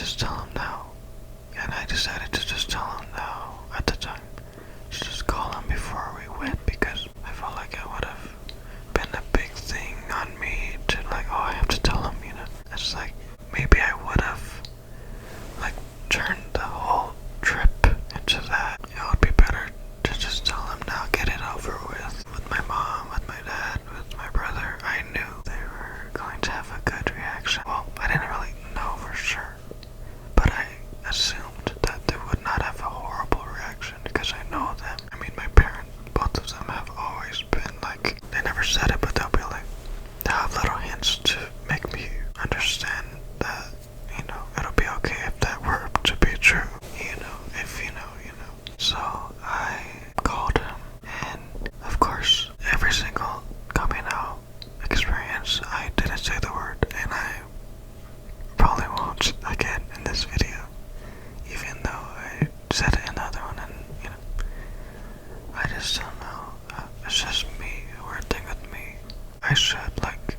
just tell him now. And I decided to just tell him now at the time. To just call him before we went, because I felt like it would have been a big thing on me to like, oh, I have to tell him, you know. It's like, maybe I would have like turned the whole trip into that. It would be better to just tell him now, get it over with. With my mom, with my dad, with my brother, I knew they were going to have a good reaction. Well, I didn't really know for sure, but I assumed that they would not have a horrible reaction because I know them. I mean, my parents, both of them have always been like, they never said it, but they'll be like, they'll have little hints to make me understand that, you know, it'll be okay if that were to be true. You know, if you know, you know. So I called him, and of course, every single coming out experience, I didn't say the word, and I probably won't again in this video, even though I said it in the other one, and you know, I just don't know. It's just me, a weird thing with me. I should like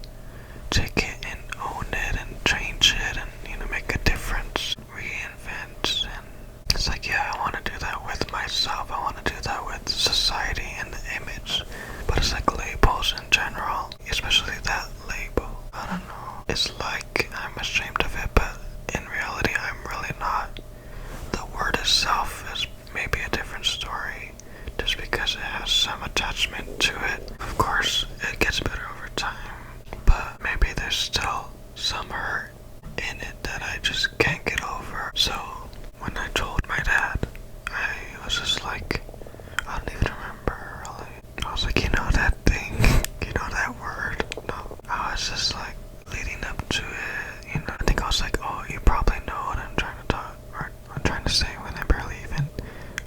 take it and own it and change it and, you know, make a difference, reinvent. And it's like, yeah, I want to do that with myself, I want to do that with society and the image, but it's like labels in general, especially that label. I don't know, it's like I'm ashamed of it, but in reality I'm really not. The word itself is maybe a different story, just because it has some attachment to it. Of course, it gets better over time, but maybe there's still some hurt in it that I just can't get over. So when I told my dad, I was just like, I don't even remember really. I was like, you know that thing, you know that word? No, I was just like leading up to it, you know. I think I was like, oh, you probably know what I'm trying to talk, or I'm trying to say, when I barely even,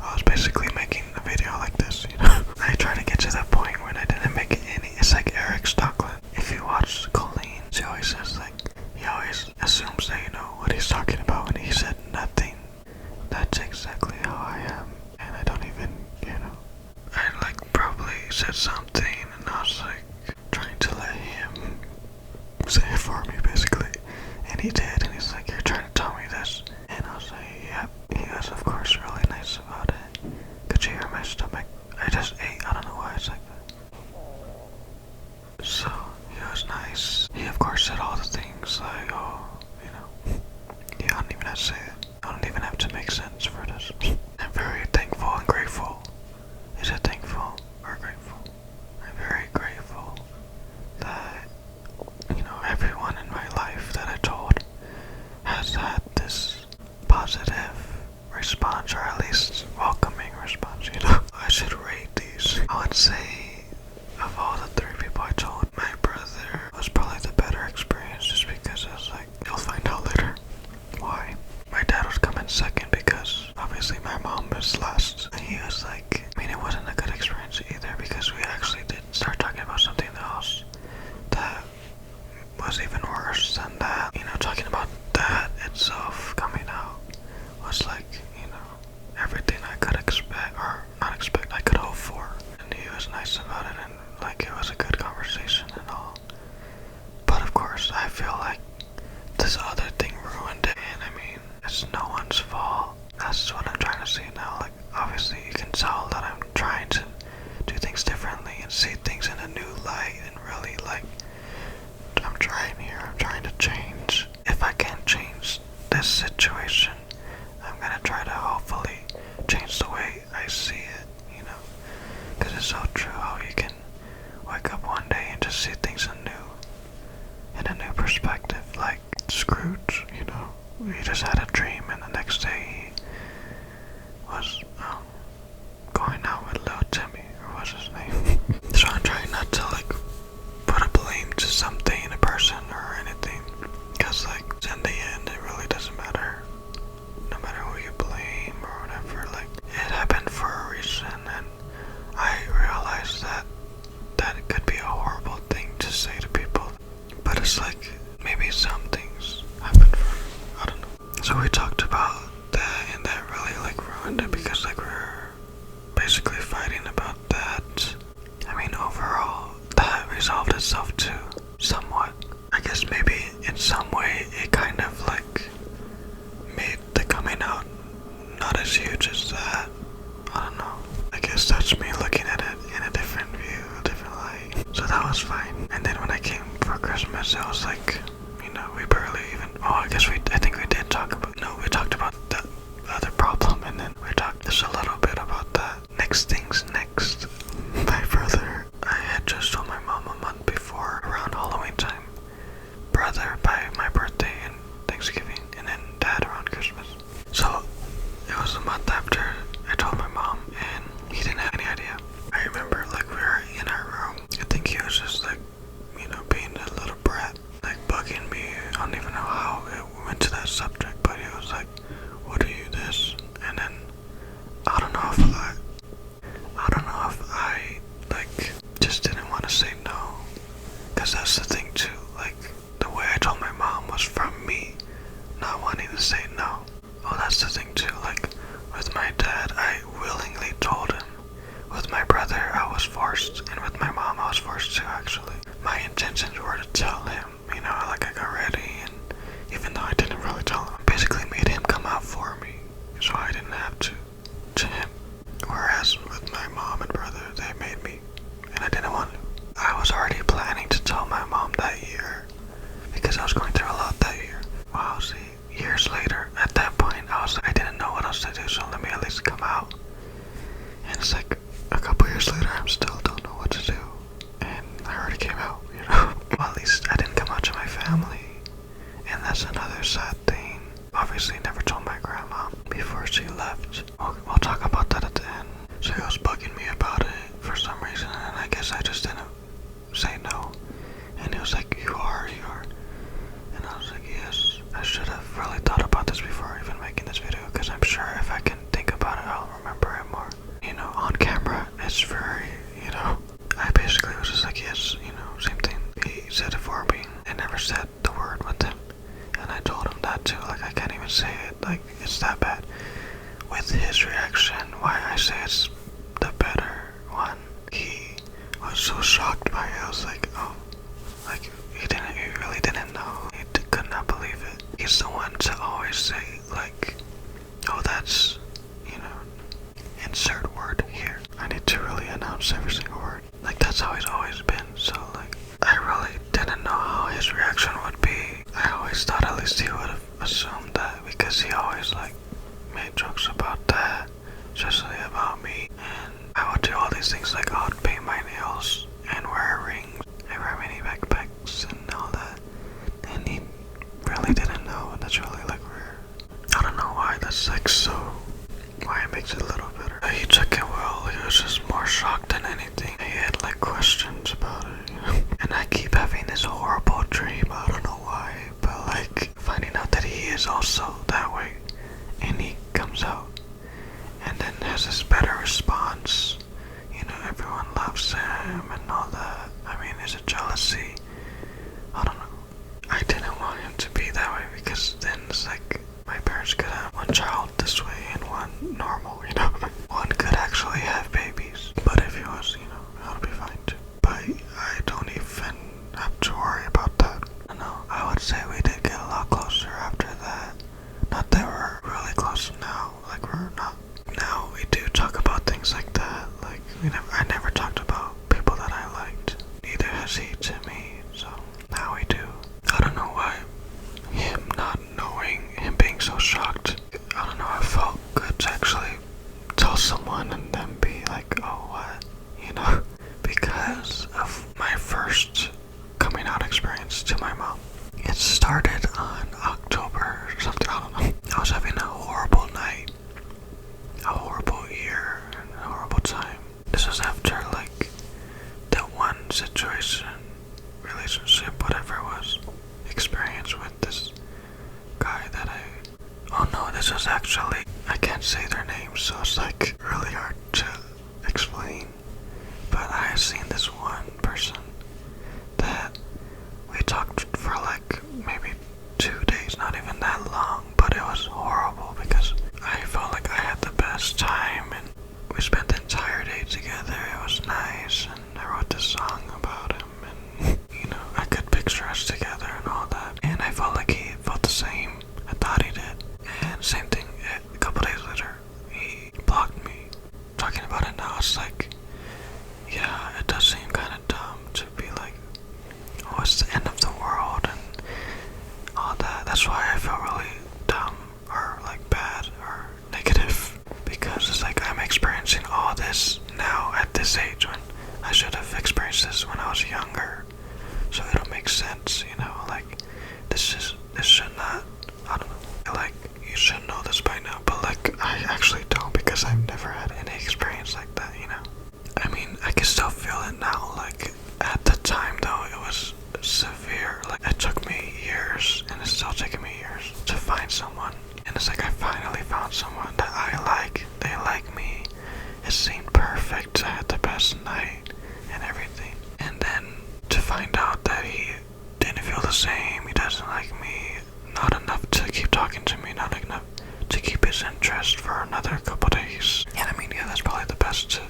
I was basically making a video like this, you know. I tried to get to that point when I didn't make any. It's like Eric Stockland. If you watch Colleen, she always says like, he always assumes that you know what he's talking about when he said nothing. That's exactly how I am, and I don't even, you know. I like probably said something, and I was like trying to let him say it for me basically, and he did, and he's like, you're trying to tell me this, and I was like, yep. He was of course really nice about it. Could you hear my stomach? I just ate, I don't know why it's like that. So he was nice. He of course said all the things like, oh, you know, yeah, I don't even have to say it. I don't even have to make sense for this. I'm very thankful and grateful. Is it thankful or grateful? I'm very grateful that, you know, everyone in my life that I told has had this positive response, or at least welcoming response, you know. I should rate these. I would say, of all the three people I told, my brother was probably the better experience, just because I was like, you'll find out later why. My dad was coming second because obviously my mom was last. He was like, I mean, it wasn't a good experience either, because we actually did start talking about something else that was even worse than that. You know, talking about that itself coming out was like, you know, everything I could expect, or not expect, I could hope for. And he was nice about it, and like it was a good conversation and all. But of course, I feel like this other thing ruined it, and I mean, it's no one's fault. That's what I'm trying to say now. Like, obviously you can tell that I'm trying to do things differently and see things in a new light, and really like, I'm trying here, I'm trying to change. If I can't change this situation, I'm gonna try to hopefully change the way I see it, you know, because it's so true how you can wake up one day and just see things in a new perspective. Like Scrooge, you know, he just had a dream, and the next day he was going out with little Timmy, or what's his name. So I'm trying not to like put a blame to something, a person or anything, because like in the end it really doesn't matter. No matter who you blame or whatever, like it happened for a reason, and I realized that it could be a horrible thing to say to people, but it's like maybe some things happen for, I don't know. So we talked about that, and that really like ruined it, because like we're basically fighting about that. I mean, overall that resolved itself too, somewhat. I guess maybe in some way it kind of like as huge as that. I don't know. I guess that's me looking at it in a different view, a different light. So that was fine. And then when I came for Christmas, it was like, we barely even, I think we did talk about, no, we talked about the other problem, and then we talked just a little bit about that. Next things next. My brother, I had just told my mom a month before, around Halloween time. Brother by my birthday and Thanksgiving, and then dad around Christmas. So it was a month after I told my mom, and he didn't have any idea. I remember we were in our room. I think he was just being a little brat, bugging me. I don't even know how it went to that subject, but he was like, "What are you this?" And then I don't know if I just didn't want to say no, because that's the thing too. The way I told my mom was from me not wanting to say no. Oh, that's the thing too. With my dad, I willingly told him. With my brother, I was forced, and with my mom, I was forced too. Actually, my intentions were to tell him. I got ready, and even though I didn't really tell him, I basically made him come out for me, so I didn't have to him. Whereas with my mom and brother, they made me, and I didn't want to. I was already planning to tell my mom that year, because I was going through a lot that year. Wow, see, years later, at that point, I didn't know what else to do, so let me at least come out. And it's a couple years later, I still don't know what to do, and I already came out, Well, at least I didn't come out to my family, and that's another sad thing. Obviously, never told my grandma before she left. We'll talk about that at the end. So he was bugging me about it for some reason, and I guess I just didn't say no. And he was like, you are. And I was like, yes, I should have really thought about this before even making this video, because I'm sure if I can think about it, I'll remember it more. On camera, it's very, I basically was just like, yes, same thing. He said it for me. I never said the word with him. And I told him that too, I can't even say it, it's that bad. With his reaction, why I say it's the better one, he was so shocked by it. I was like, oh, he really didn't know. He could not believe it. He's the one to always say, oh, that's, insert word here. I need to really announce every single word. That's how he's always been. So, I really didn't know how his reaction would be. I always thought at least he would have assumed that, because he always, made jokes about that, especially about me. And I would do all these things, I would paint my nails and wear rings and wear mini backpacks and all that. And he really didn't know, and that's really, weird. I don't know why that's, why it makes it a little better. He took it well. He was just more shocked than anything. He had, questions about it, And I keep having this horrible dream. I don't know why, but, finding out that he is also that way. And he comes out and then has this better response. Everyone loves him and all that. I mean, is it jealousy? I don't know. I didn't want him to be that way, because then it's my parents could have one child this way and one normal, One could actually have babies. But if he was, that'll be fine too. But I don't even have to worry about that. No, I would say we did get a lot closer after that. Not that we're really close now, we're not. Now we do talk about things like that. I never talked about people that I liked. Neither has he to me, so now we do. I don't know why. Him not knowing, him being so shocked, I don't know, I felt good to actually tell someone and then be like, oh, what? Because of my first coming out experience to my mom. It started on October or something, I don't know. I was having a horrible night, a horrible year, and a horrible time. This was after, that one situation, relationship, whatever it was, experience with this guy that oh no, this was actually, I can't say their names, so it's really hard to explain. But I had seen this one person that we talked for maybe 2 days, not even that long, but it was horrible because I felt like I had the best time, and we spent the entire day together. It was nice, and I wrote this song about him, and I could picture us together and all that, and I felt like he felt the same. I thought he did. And same thing, a couple days later, finally found someone that I like. They like me. It seemed perfect. I had the best night and everything. And then to find out that he didn't feel the same, he doesn't like me, not enough to keep talking to me, not enough to keep his interest for another couple days. And I mean, yeah, that's probably the best to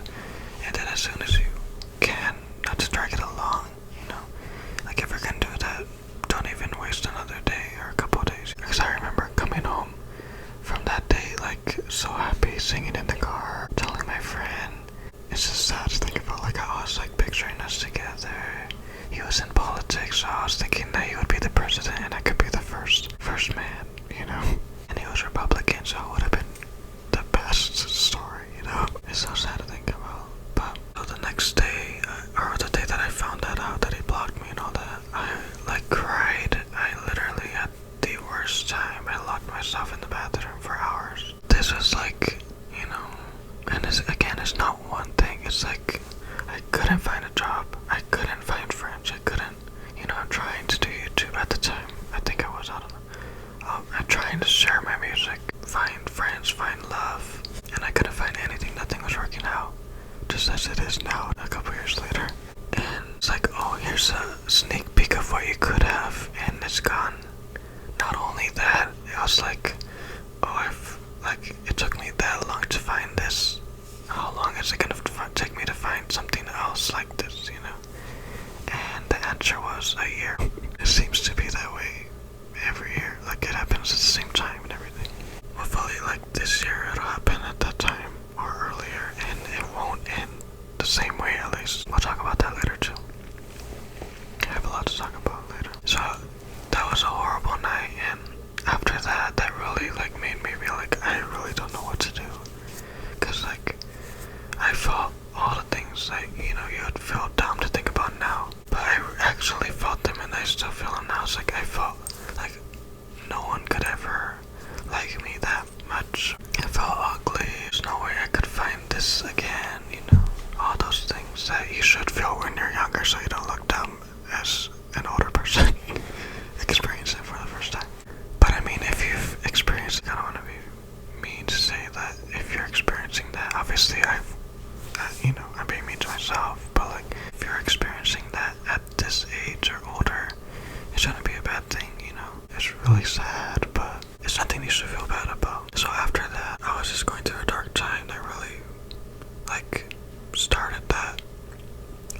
end it as soon as you can, not to drag it along, you know? Like, if you're gonna do that, don't even waste another day or a couple of days. Because I remember coming home from that day, like, so happy, singing in the car, telling my friend. It's just sad to think about, like, I was, like, picturing us together. He was in politics, so I was thinking that he would be the president and I could be the first man, you know? And he was Republican, so it would have been the best story, you know? It's so sad to think about. But so the next day, or the day that I found that out, that he blocked me and all that, I, like, cried. I literally had the worst time. I locked myself in the bathroom for hours. This was like, you know, and it's not one thing. It's like, I couldn't find a job. I couldn't find friends. I couldn't, you know, I'm trying to do YouTube at the time. I think I was, I don't know. I'm trying to share my music, find friends, find love, and I couldn't find anything. Nothing was working out, just as it is now a couple years later. And it's like, oh, here's a sneak peek of what you could have, and it's gone. Not only that, it was like, oh, it took me that long to find this. How long is it gonna take me to find something else like this, you know? And the answer was a year. It seems to be that way every year. Like, it happens at the same time and everything. Hopefully, like, this year it'll happen at that time or earlier, and it won't end the same way, at least. We'll talk about that later too. I have a lot to talk about later. So that was a horrible night, and after that, that really, like, made me feel like I really don't know what to do. Cause, like, I felt all the things that, you know, you would feel dumb to think about now, but I actually felt them, and I still feel them now. It's like I felt like no one could ever like me that much. I felt ugly. There's no way I could find this again, you know. All those things that you should feel when you're younger, so you don't look dumb as an older person. Experience it for the first time. But I mean, if you've experienced it, I don't want to be mean to say that if you're experiencing that, obviously you know, I'm being mean to myself, but like, if you're experiencing that at this age or older, it shouldn't be a bad thing, you know. It's really sad, but it's nothing you should feel bad about. So after that, I was just going through a dark time that really, like, started that.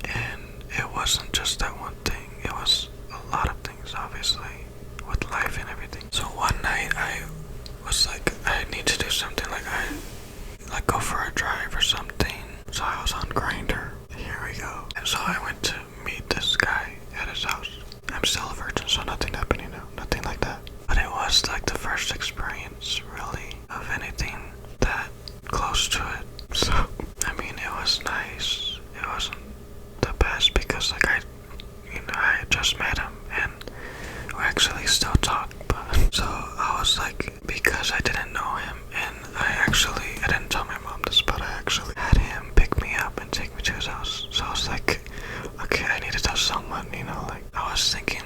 And it wasn't just that one thing, it was a lot of things, obviously, with life and everything. So one night, I was like, I need to do something, like, go for a drive or something. So I was on Grindr. Here we go. And so I went to meet this guy at his house. I'm still a virgin, so nothing happened, you know, nothing like that. But it was like the first experience, really, of anything that close to it. So, I mean, it was nice. It wasn't the best because, like, I had just met him and we actually still talk. But so I was like, because I didn't know him, and I didn't tell my mom this, but I actually had him pick me up and take me to his house. So I was like, okay, I need to tell someone, you know, like, I was thinking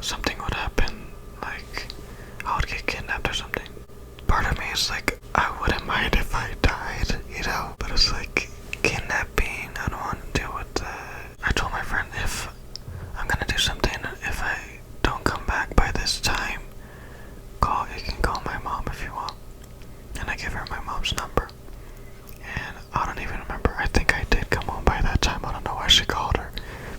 something would happen, like, I would get kidnapped or something. Part of me is like, I wouldn't mind if I died, you know, but it's like, kidnapping, I don't want to deal with that. I told my friend, if I'm gonna do something, if I don't come back by this time, you can call my mom if you want. And I give her my mom's number. And I don't even remember, I think I did come home by that time. I don't know why she called her,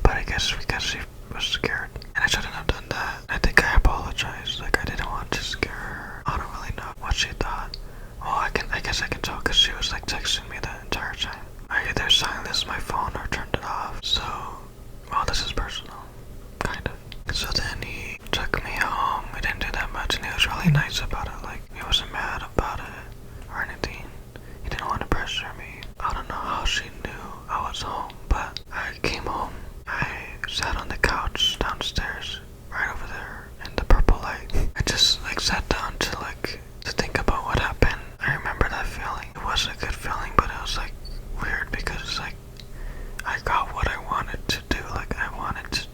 but I guess because she was scared. And I shouldn't have done that. I think I apologized, like, I didn't want to scare her. I don't really know what she thought. Well, I guess I can tell because she was like texting me the entire time. I either silenced my phone or turned it off. So, well, this is personal, kind of. So then he took me home. We didn't do that much, and he was really nice about it. Like, he wasn't mad about it or anything. He didn't want to pressure me. I don't know how she knew I was home, but I came home. I sat on the couch downstairs, right over there in the purple light. I just, like, sat down to think about what happened. I remember that feeling. It was a good feeling, but it was like weird because, like, I got what I wanted to do. Like, I wanted to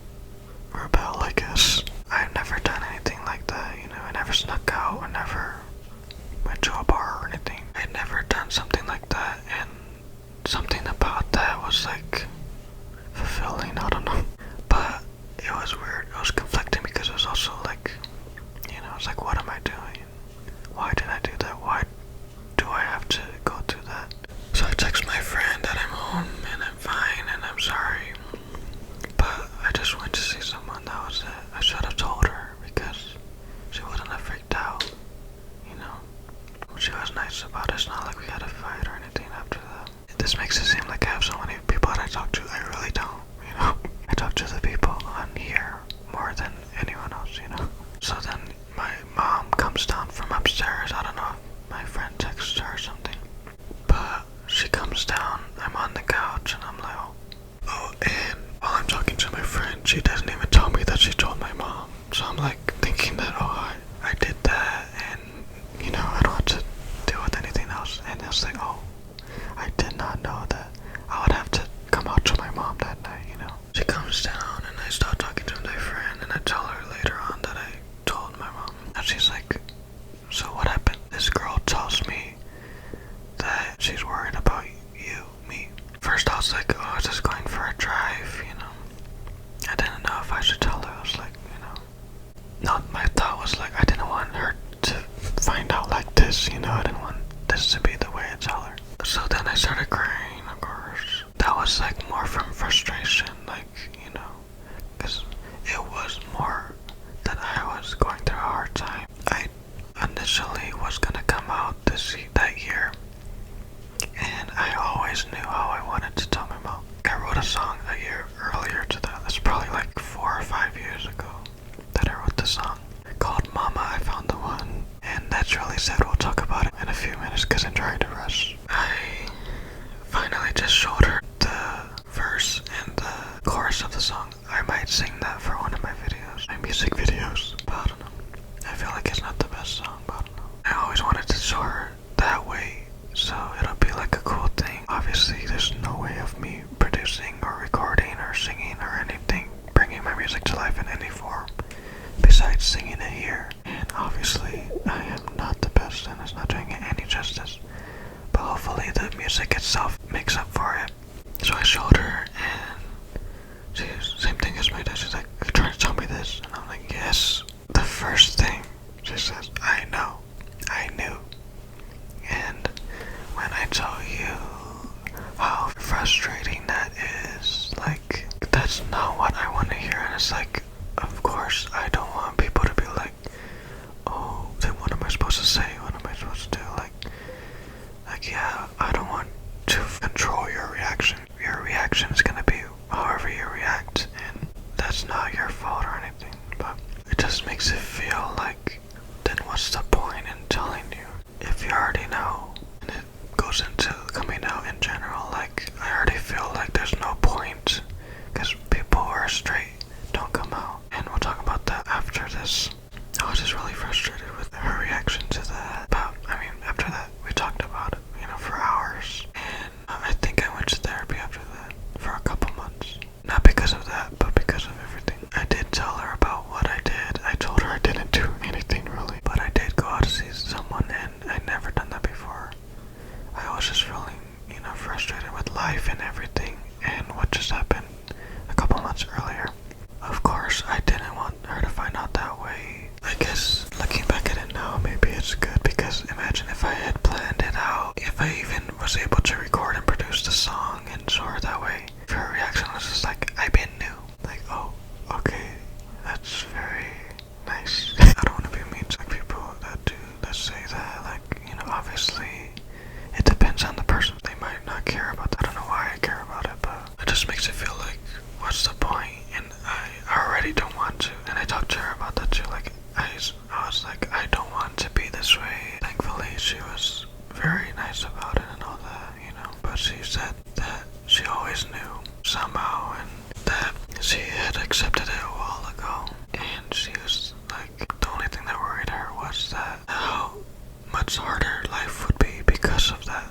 rebel, I guess. I've never done anything like that, you know. I never snuck out. I never nice about it. It's not like we had a fight or anything after that. This makes it seem like I have so many people that I talk to. I really don't, you know. I talk to the people on here more than anyone else, you know. So then my mom comes down from upstairs. I don't know if my friend texts her or something. But she comes down, I'm on the couch, and I'm like, oh, and while I'm talking to my friend, she doesn't even tell me that she told my mom. So I'm like thinking that, I did that, and, you know, I don't have to deal with anything else. And it's like, I did not know that I would have to come out to my mom that night, you know. She comes down, and I start talking to my friend, and I tell her later on that I told my mom. And she's like, so what happened? This girl tells me that she's worried about me. First I was like, I was just going for a drive, you know. I didn't know if I should tell her. I was like, you know. No, my thought was like, I didn't want her to find out like this, you know. I didn't want this to be the way I tell her. So then I started crying, of course. That was like more from frustration, like, you know. Because it was more that I was going through a hard time. I initially was gonna come out that year. And I always knew how I wanted to tell my mom. I wrote a song a year earlier to that. That's probably like 4 or 5 years ago that I wrote the song called Mama, I Found the One. And that's really sad. We'll talk about it in a few minutes because I'm trying to rush. I finally just showed her the verse and the chorus of the song. I might sing that for one of my videos, my music videos. But I don't know. I feel like it's not the best song, but I don't know. I always wanted to show her that way. So it'll be like a cool thing. Obviously, there's no way of me producing or recording or singing or anything, bringing my music to life in any form besides singing it here. And obviously, I am not the best and it's not doing it any justice. But hopefully the music itself makes up for it. So I showed her and she's same thing as my dad. She's like, are you trying to tell me this? And I'm like, yes. The first thing she says, I know. I knew. And when I tell you how frustrating that is, like, that's not what I want to hear. And it's like, of course, I don't want people to be like, oh, then what am I supposed to say? What am I supposed to do? Like, yeah, I don't want to control your reaction. Your reaction is going to be however you react, and that's not your fault or anything. But it just makes it feel like, then what's the point in telling you if you already know? And it goes into coming out in general. Like, I already feel like there's no point because people who are straight don't come out. And we'll talk about that after this. I was just really frustrated with her reaction to that. But, I mean, after that, we talked about it, you know, for hours. And I think I went to therapy after that for a couple months. Not because of that, but because of everything. I did tell her about what I did. I told her I didn't do anything really. But I did go out to see someone and I'd never done that before. I was just feeling, you know, frustrated with life and everything and what just happened a couple months earlier. Of course, I didn't want her to find out that way. I guess looking back at it now, maybe it's good because imagine if I had planned it out, if I even was able to record and produce the song and show her that way. If her reaction was just like, I been new. Like, oh, okay, that's very nice. I don't want to be mean to people that say that. Like, you know, obviously, it depends on the person. They might not care about that. I don't know why I care about it, but it just makes it feel like, what's the point? And I already don't want to. And I talked to her about that too. Like, I was like, I don't want to be this way. Thankfully, she was very nice about it and all that, you know. But she said that she always knew somehow and that she had accepted it a while ago. And she was like, the only thing that worried her was that how much harder life would be because of that.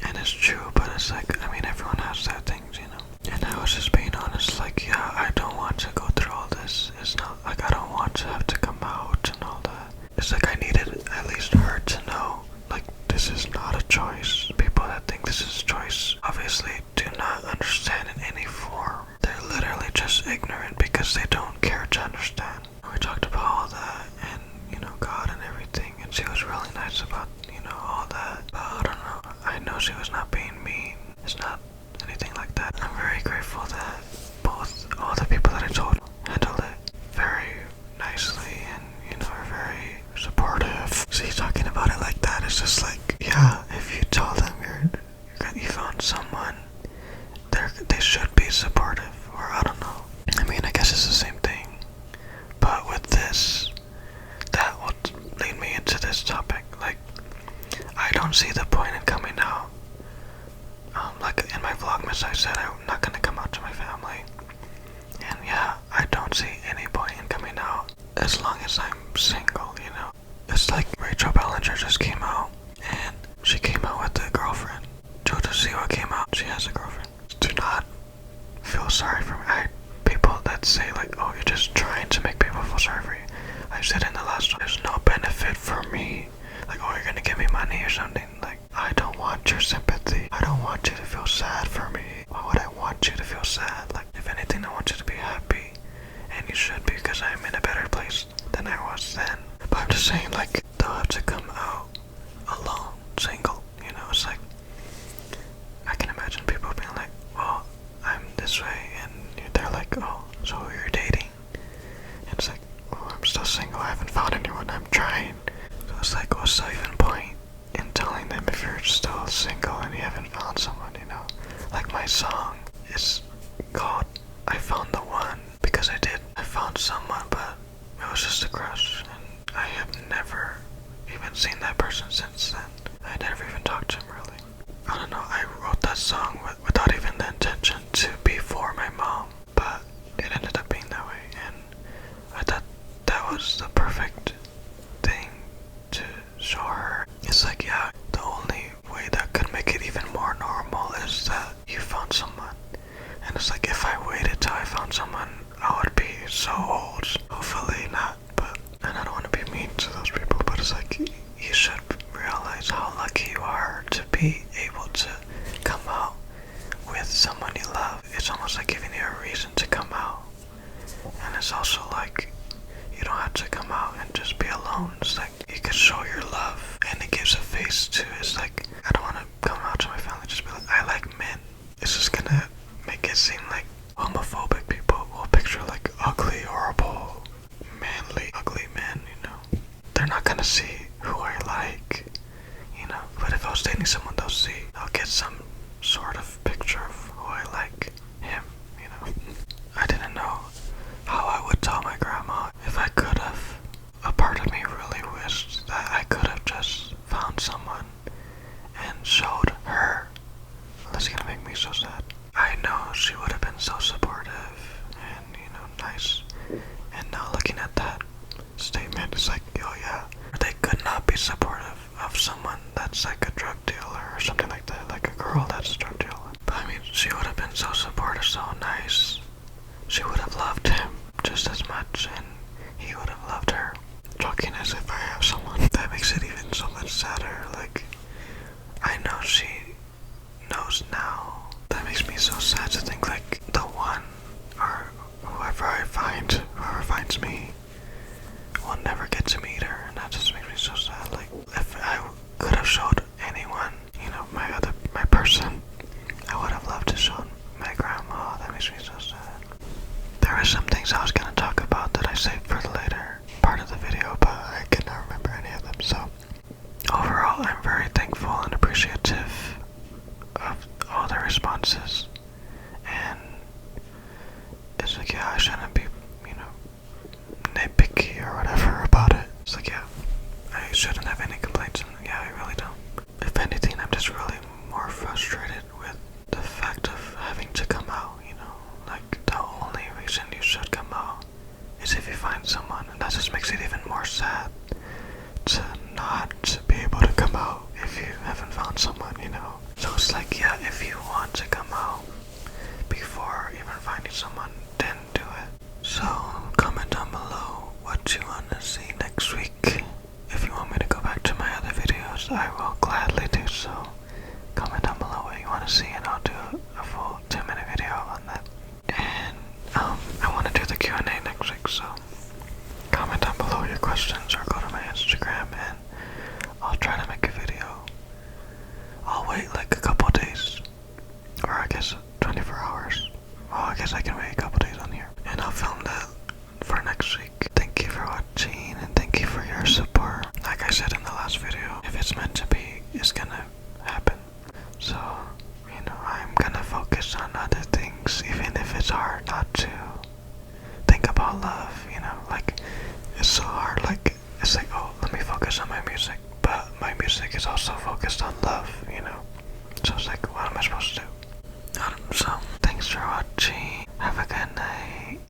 And it's true, but it's like, I mean, everyone has their things, you know. And I was just being honest, like, yeah, I don't want to go through all this. It's not like I don't want to have to come out and all that. It's like I needed at least her to know, like, this is not a choice. People that think this is a choice obviously do not understand in any form. They're literally just ignorant because they don't care to understand. We talked about all that and, you know, God and everything, and she was really nice about, you know, all that. But I don't know. I know she was not being mean. It's not anything like that. I'm very grateful that all the people that I told handled it very nicely and, you know, are very supportive. See, talking about it like that is just like, don't see the point in coming out. Like in my vlogmas I said I'm not gonna come out to my family. And yeah, I don't see any point in coming out as long as I'm single, you know. It's like Rachel Ballinger just came out, and she came out with a girlfriend. Jojo Siwa came out, she has a girlfriend. Do not feel sorry for me. People that say like, oh, you're just trying to make people feel sorry for you. I said in the last one, there's no benefit for me. Like, oh, you're gonna give me money or something. Like, I don't want your sympathy. I don't want you to feel sad for me. Why would I want you to feel sad? Like, if anything, I want you to be happy. And you should be, because I'm in a better place than I was then. But I'm just saying, like, they'll have to come out alone, single. You know, it's like, I can imagine people being like, well, I'm this way. And they're like, oh, so you're dating? And it's like, oh, I'm still single. I haven't found anyone. I'm trying. So it's like, what's the even point in telling them if you're still single and you haven't found someone, you know? Like my song is called I Found the One, because I did. I found someone, but it was just a crush, and I have never even seen that person since then. I never even talked to him really. I don't know, I wrote that song without even the intention to be for my mom, but it ended up being that way, and I thought that was the perfect thing to show her. It's like, yeah, the only way that could make it even more normal is that you found someone. And it's like, if I waited till I found someone, I would be so old. Hopefully not, but, and I don't want to be mean to those people, but it's like, you should realize how lucky you are to be able to come out with someone you love. It's almost like giving you a reason to come out. And it's also like, you don't have to come out and just be alone. It's like, you can show your love, and it gives a face to it. It's like, I don't want to come out to my family, just be like, I like men. It's just gonna make it seem like homophobic people will picture like ugly, horrible, manly, ugly men, you know. They're not gonna see who I like, you know. But if I was dating someone, they'll get some sort of picture of who I like, him, you know. I didn't know how I would tell my grandma. If I could have, a part of me really wished that I could have just found someone and showed her. That's gonna make me so sad. I know she would have been so supportive and, you know, nice. And now looking at that statement, it's like, oh yeah, they could not be supportive of someone that's like a drug dealer or something like that, like a girl that's a drug dealer. But I mean, she would have been so supportive, so nice. She would have loved him just as much, and he would have loved her. Talking as if I have someone. That makes it even so much sadder. Like, I know she knows now. That makes me so sad to think like the one, or whoever finds me, will never get to meet her, and that just makes me so sad. Like, if I could have showed anyone, you know, my person, I would have loved to show my grandma. That makes me so sad. There are some things I was gonna talk about that I saved for the later part of the video, but I cannot remember any of them. So overall, I'm very thankful and appreciative of all the responses, and it's like, yeah, I shouldn't be, you know, nitpicky or whatever about it. It's like, yeah, I shouldn't have any complaints, and yeah, I really don't. If anything, I'm just really more frustrated with the fact of having to come out, you know. Like, the only reason you should come out is if you find someone, and that just makes it even more sad to not be able to come out if you haven't found someone, you know. So it's like, yeah, if you want to come out before even finding someone, then do it. So comment down below what you want to see next week. If you want me to go back to my other videos, I will gladly do so. Comment down below what you want to see, and I'll do a full 2-minute video on that. And I want to do the Q&A next week, so comment down below your questions or go to my Instagram and I'll try to make a video. I'll wait like a couple days, or I guess 24 hours. Well, I guess I can wait a couple days on here, and I'll film that for next week. Thank you for watching, and thank you for your support. Like I said in the last video, if it's meant to be, it's gonna happen. So, you know, I'm gonna focus on other things, even if it's hard not to think about love, you know. Like, it's so hard, like, it's like, oh, let me focus on my music, but but my music is also focused on love, you know. So it's like, what am I supposed to do? So, thanks for watching. Have a good night.